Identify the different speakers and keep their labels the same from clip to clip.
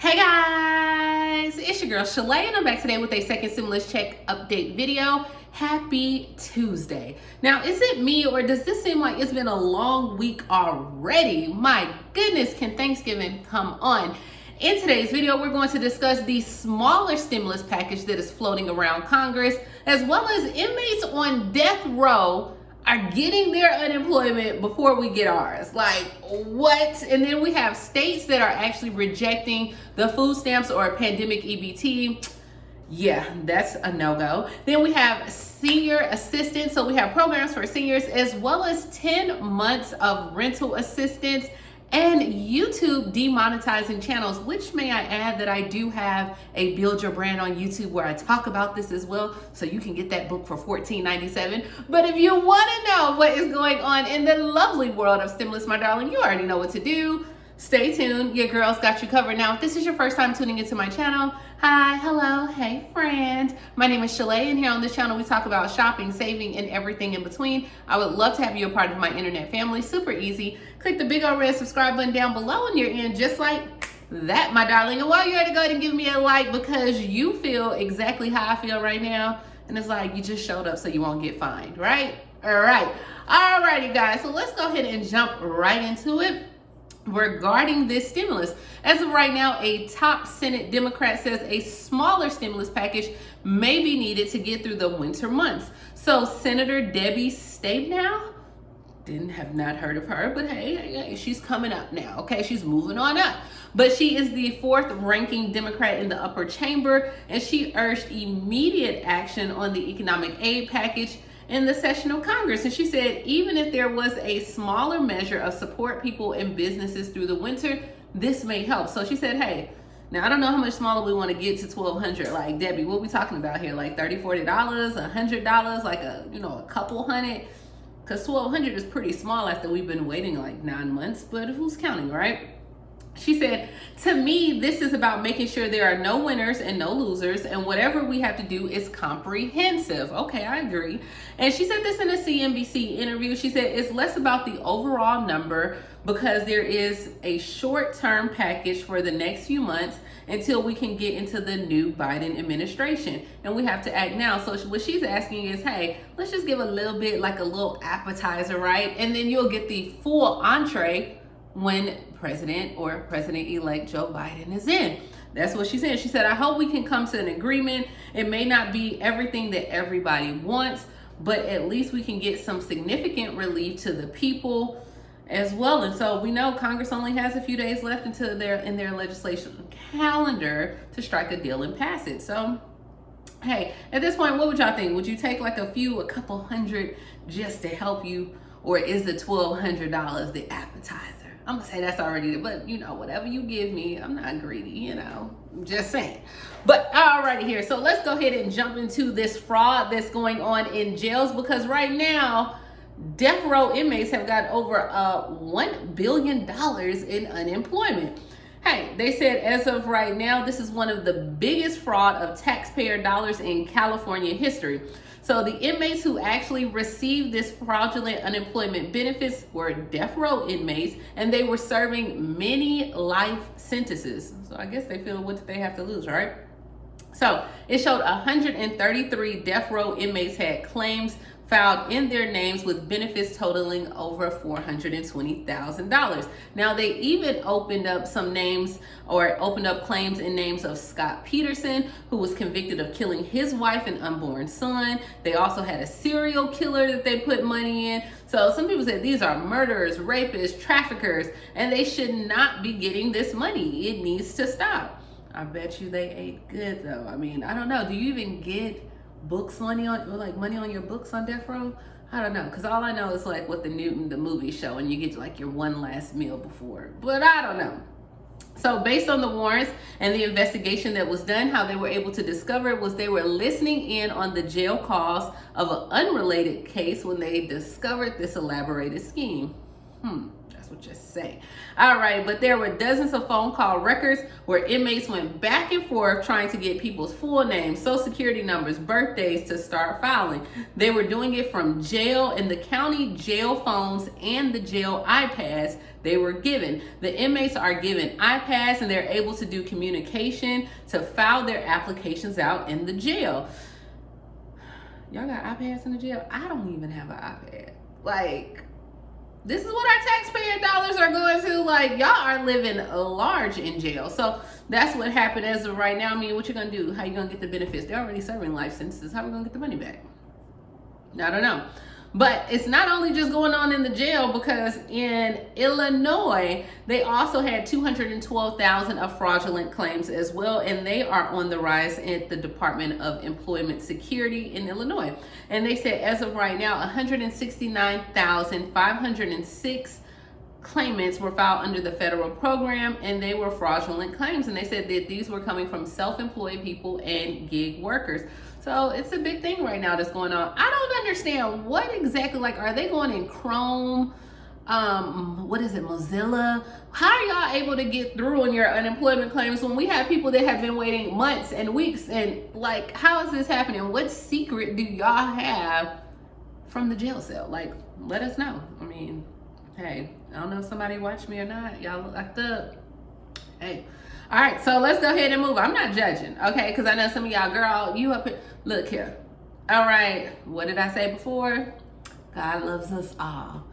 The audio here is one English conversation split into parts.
Speaker 1: Hey guys, it's your girl Shalae and I'm back today with a second stimulus check update video. Happy Tuesday. Now, is it me or does this seem like it's been a long week already? My goodness, can Thanksgiving come on? In today's video, we're going to discuss the smaller stimulus package that is floating around Congress, as well as inmates on death row are getting their unemployment before we get ours. Like, what? And then we have states that are actually rejecting the food stamps or pandemic EBT. Yeah, that's a no-go. Then we have senior assistance. So we have programs for seniors, as well as 10 months of rental assistance and YouTube demonetizing channels, which may I add that I do have a Build Your Brand on YouTube where I talk about this as well, so you can get that book for $14.97. But if you want to know what is going on in the lovely world of stimulus, my darling, you already know what to do. Stay tuned. Your girl's got you covered. Now, if this is your first time tuning into my channel, hi, hello, hey friend. My name is Shalae, and here on this channel we talk about shopping, saving, and everything in between. I would love to have you a part of my internet family. Super easy. Click the big old red subscribe button down below and you're in just like that, my darling. And while you're at it, go ahead and give me a like, because you feel exactly how I feel right now. And it's like you just showed up so you won't get fined, right? All right. Alrighty, guys. So let's go ahead and jump right into it. Regarding this stimulus, as of right now, a top Senate Democrat says a smaller stimulus package may be needed to get through the winter months. So Senator Debbie Stabenow, have not heard of her, but hey, she's coming up now. Okay, she's moving on up. But she is the fourth ranking Democrat in the upper chamber, and she urged immediate action on the economic aid package in the session of Congress. And she said, even if there was a smaller measure of support people and businesses through the winter, this may help. So she said, hey, now I don't know how much smaller we want to get to $1,200. Like, Debbie, what are we talking about here? Like $30, $40, $100, like a couple hundred? Because $1,200 is pretty small after we've been waiting like 9 months, but who's counting, right? She said, to me, this is about making sure there are no winners and no losers, and whatever we have to do is comprehensive. Okay, I agree. And she said this in a CNBC interview. She said, it's less about the overall number because there is a short-term package for the next few months until we can get into the new Biden administration. And we have to act now. So what she's asking is, hey, let's just give a little bit, like a little appetizer, right? And then you'll get the full entree when President or President-elect Joe Biden is in. That's what she said. She said, I hope we can come to an agreement. It may not be everything that everybody wants, but at least we can get some significant relief to the people as well. And so we know Congress only has a few days left until they're in their legislation calendar to strike a deal and pass it. So, hey, at this point, what would y'all think? Would you take like a couple hundred just to help you? Or is the $1,200 the appetizer? I'm gonna say that's already, but whatever you give me, I'm not greedy, I'm just saying. But alrighty here, so let's go ahead and jump into this fraud that's going on in jails, because right now, death row inmates have got over $1 billion in unemployment. Hey, they said as of right now, this is one of the biggest fraud of taxpayer dollars in California history. So the inmates who actually received this fraudulent unemployment benefits were death row inmates, and they were serving many life sentences. So I guess they feel, what did they have to lose, right? So it showed 133 death row inmates had claims filed in their names with benefits totaling over $420,000. Now, they even opened up claims in names of Scott Peterson, who was convicted of killing his wife and unborn son. They also had a serial killer that they put money in. So some people said these are murderers, rapists, traffickers, and they should not be getting this money. It needs to stop. I bet you they ate good though. I mean, I don't know. Do you even get money on your books on death row? I don't know, because all I know is like what the movie show, and you get like your one last meal before, but I don't know. So based on the warrants and the investigation that was done, how they were able to discover it was they were listening in on the jail calls of an unrelated case when they discovered this elaborated scheme. That's That's what you say. All right, but there were dozens of phone call records where inmates went back and forth trying to get people's full names, social security numbers, birthdays to start filing. They were doing it from jail and the county jail phones and the jail iPads they were given. The inmates are given iPads and they're able to do communication to file their applications out in the jail. Y'all got iPads in the jail? I don't even have an iPad. Like, this is what our taxpayer dollars are going to. Like, y'all are living large in jail. So that's what happened as of right now. I mean, what you gonna do? How you gonna get the benefits? They're already serving life sentences. How are we gonna get the money back? I don't know. But it's not only just going on in the jail, because in Illinois, they also had 212,000 of fraudulent claims as well. And they are on the rise at the Department of Employment Security in Illinois. And they said as of right now, 169,506 claimants were filed under the federal program, and they were fraudulent claims. And they said that these were coming from self-employed people and gig workers. So it's a big thing right now that's going on. I don't understand what exactly, like, are they going in Chrome? What is it, Mozilla? How are y'all able to get through on your unemployment claims when we have people that have been waiting months and weeks? And like, how is this happening? What secret do y'all have from the jail cell? Like, let us know. I mean, hey, I don't know if somebody watched me or not. Y'all look locked up. Hey. All right, so let's go ahead and move. I'm not judging, okay? Because I know some of y'all, girl, you up here. Look here. All right, what did I say before? God loves us all,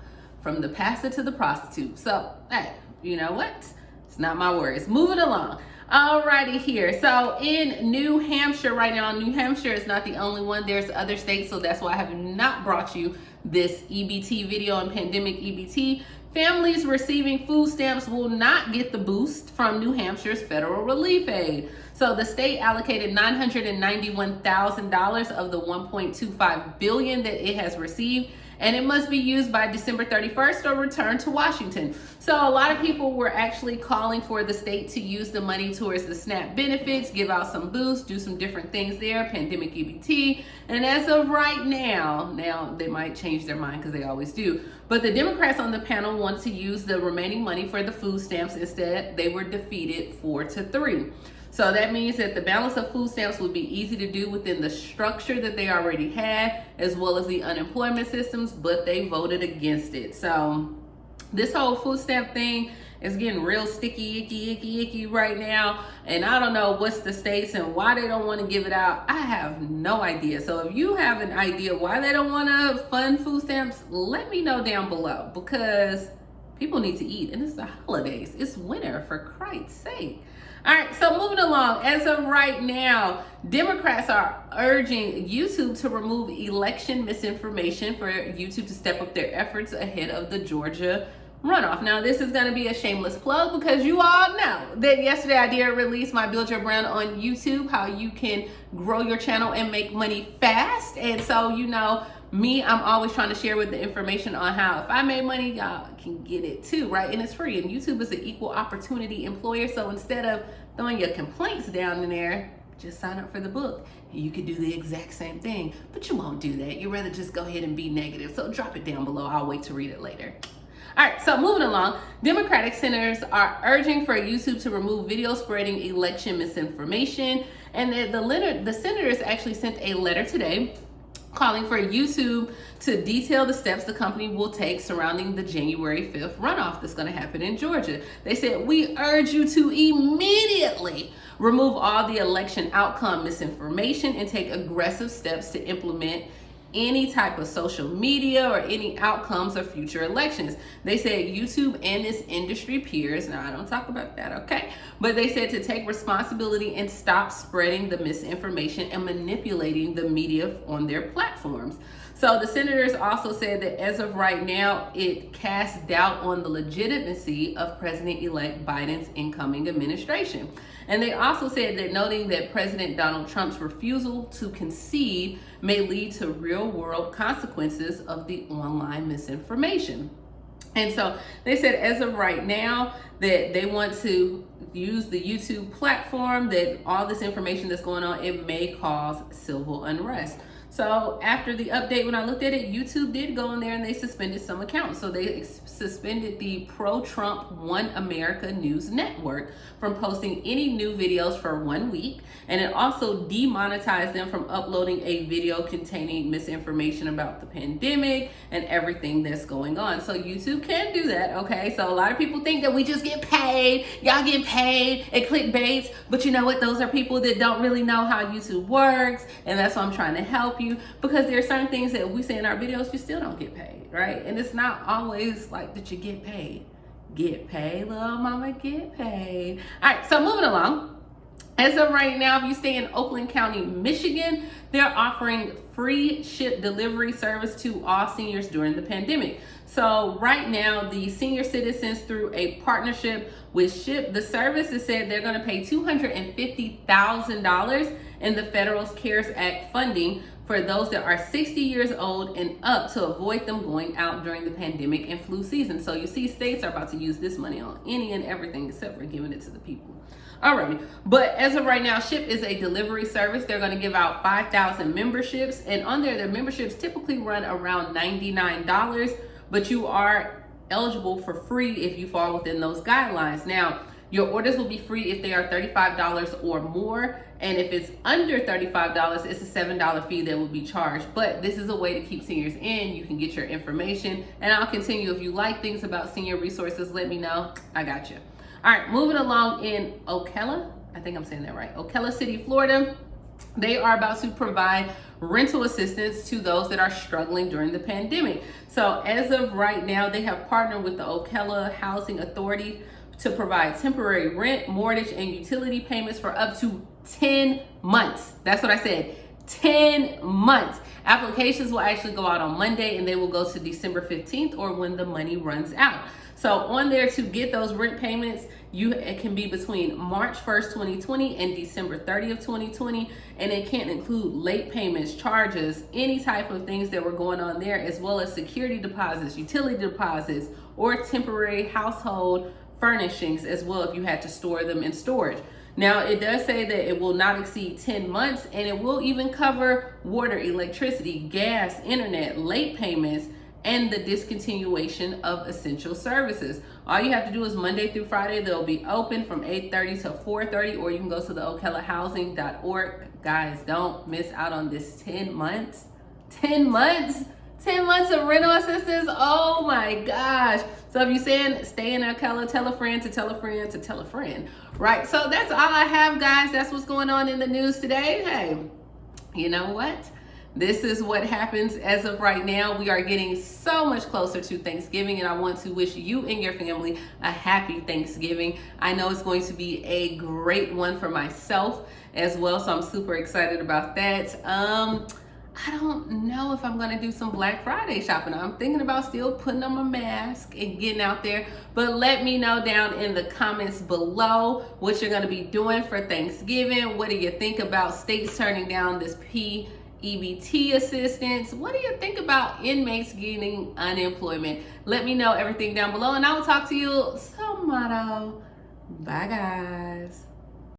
Speaker 1: from the pastor to the prostitute. So, hey, you know what? It's not my words. Moving along. Alrighty here. So in New Hampshire right now, New Hampshire is not the only one. There's other states, so that's why I have not brought you this EBT video on pandemic EBT. Families receiving food stamps will not get the boost from New Hampshire's federal relief aid. So the state allocated $991,000 of the $1.25 billion that it has received, and it must be used by December 31st or returned to Washington. So a lot of people were actually calling for the state to use the money towards the SNAP benefits, give out some boosts, do some different things there, pandemic EBT. And as of right now they might change their mind because they always do. But the Democrats on the panel want to use the remaining money for the food stamps. Instead, they were defeated 4-3. So that means that the balance of food stamps would be easy to do within the structure that they already had, as well as the unemployment systems, but they voted against it. So this whole food stamp thing is getting real sticky, icky right now. And I don't know what's the states and why they don't want to give it out. I have no idea. So if you have an idea why they don't want to fund food stamps, let me know down below, because people need to eat, and it's the holidays. It's winter, for Christ's sake. All right, so moving along, as of right now, Democrats are urging YouTube to remove election misinformation, for YouTube to step up their efforts ahead of the Georgia runoff. Now, this is going to be a shameless plug, because you all know that yesterday I did release my Build Your Brand on YouTube, how you can grow your channel and make money fast. And so, you know, me, I'm always trying to share with the information on how if I made money, y'all can get it too, right? And it's free. And YouTube is an equal opportunity employer. So instead of throwing your complaints down in there, just sign up for the book. And you could do the exact same thing, but you won't do that. You'd rather just go ahead and be negative. So drop it down below. I'll wait to read it later. All right, so moving along, Democratic senators are urging for YouTube to remove video spreading election misinformation. And the senators actually sent a letter today calling for YouTube to detail the steps the company will take surrounding the January 5th runoff that's going to happen in Georgia. They said, we urge you to immediately remove all the election outcome misinformation and take aggressive steps to implement any type of social media or any outcomes of future elections. They said YouTube and its industry peers, now I don't talk about that, okay? But they said to take responsibility and stop spreading the misinformation and manipulating the media on their platforms. So the senators also said that as of right now, it casts doubt on the legitimacy of President-elect Biden's incoming administration. And they also said that noting that President Donald Trump's refusal to concede may lead to real-world consequences of the online misinformation. And so they said as of right now that they want to use the YouTube platform, that all this information that's going on, it may cause civil unrest. So after the update, when I looked at it, YouTube did go in there and they suspended some accounts. So they suspended the pro-Trump One America News Network from posting any new videos for 1 week. And it also demonetized them from uploading a video containing misinformation about the pandemic and everything that's going on. So YouTube can do that, okay? So a lot of people think that we just get paid, y'all get paid and clickbaits, but you know what? Those are people that don't really know how YouTube works, and that's why I'm trying to help you, because there are certain things that we say in our videos, you still don't get paid, right? And it's not always like that you get paid. Get paid, little mama, get paid. All right, so moving along. As of right now, if you stay in Oakland County, Michigan, they're offering free ship delivery service to all seniors during the pandemic. So right now, the senior citizens, through a partnership with SHIP, the service has said they're going to pay $250,000 in the federal CARES Act funding for those that are 60 years old and up to avoid them going out during the pandemic and flu season. So you see, states are about to use this money on any and everything except for giving it to the people. Alrighty, but as of right now, SHIP is a delivery service. They're going to give out 5,000 memberships, and on there, their memberships typically run around $99, but you are eligible for free if you fall within those guidelines. Now, your orders will be free if they are $35 or more, and if it's under $35, it's a $7 fee that will be charged. But this is a way to keep seniors in. You can get your information, and I'll continue. If you like things about senior resources, let me know. I got you. All right, moving along in Ocala, I think I'm saying that right, Ocala City, Florida. They are about to provide rental assistance to those that are struggling during the pandemic. So as of right now, they have partnered with the Ocala Housing Authority to provide temporary rent, mortgage, and utility payments for up to 10 months. That's what I said, 10 months. Applications will actually go out on Monday, and they will go to December 15th or when the money runs out. So on there, to get those rent payments, it can be between March 1st, 2020 and December 30th, 2020. And it can't include late payments, charges, any type of things that were going on there, as well as security deposits, utility deposits, or temporary household furnishings as well if you had to store them in storage. Now, it does say that it will not exceed 10 months, and it will even cover water, electricity, gas, internet, late payments, and the discontinuation of essential services. All you have to do is Monday through Friday, they'll be open from 8:30 to 4:30, or you can go to the ocalahousing.org. Guys, don't miss out on this 10 months. 10 months? 10 months of rental assistance? Oh my gosh. So if you're saying stay in Ocala, tell a friend to tell a friend to tell a friend, right? So that's all I have, guys. That's what's going on in the news today. Hey, you know what? This is what happens as of right now. We are getting so much closer to Thanksgiving, and I want to wish you and your family a happy Thanksgiving. I know it's going to be a great one for myself as well, so I'm super excited about that. I don't know if I'm gonna do some Black Friday shopping. I'm thinking about still putting on my mask and getting out there, but let me know down in the comments below what you're gonna be doing for Thanksgiving. What do you think about states turning down this EBT assistance? What do you think about inmates getting unemployment? Let me know everything down below, and I will talk to you tomorrow. Bye, guys.